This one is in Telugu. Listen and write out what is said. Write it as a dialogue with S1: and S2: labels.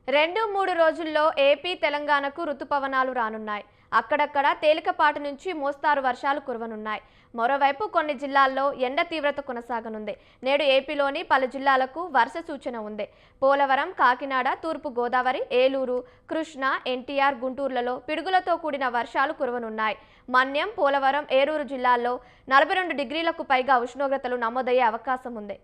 S1: 2-3 రోజుల్లో ఏపీ తెలంగాణకు రుతుపవనాలు రానున్నాయి. అక్కడక్కడ తేలికపాటి నుంచి మోస్తారు వర్షాలు కురవనున్నాయి. మరోవైపు కొన్ని జిల్లాల్లో ఎండ తీవ్రత కొనసాగనుంది. నేడు ఏపీలోని పలు జిల్లాలకు వర్ష సూచన ఉంది. పోలవరం, కాకినాడ, తూర్పు గోదావరి, ఏలూరు, కృష్ణా, ఎన్టీఆర్, గుంటూరులలో పిడుగులతో కూడిన వర్షాలు కురవనున్నాయి. మన్యం, పోలవరం, ఏలూరు జిల్లాల్లో 42 డిగ్రీలకు పైగా ఉష్ణోగ్రతలు నమోదయ్యే అవకాశం ఉంది.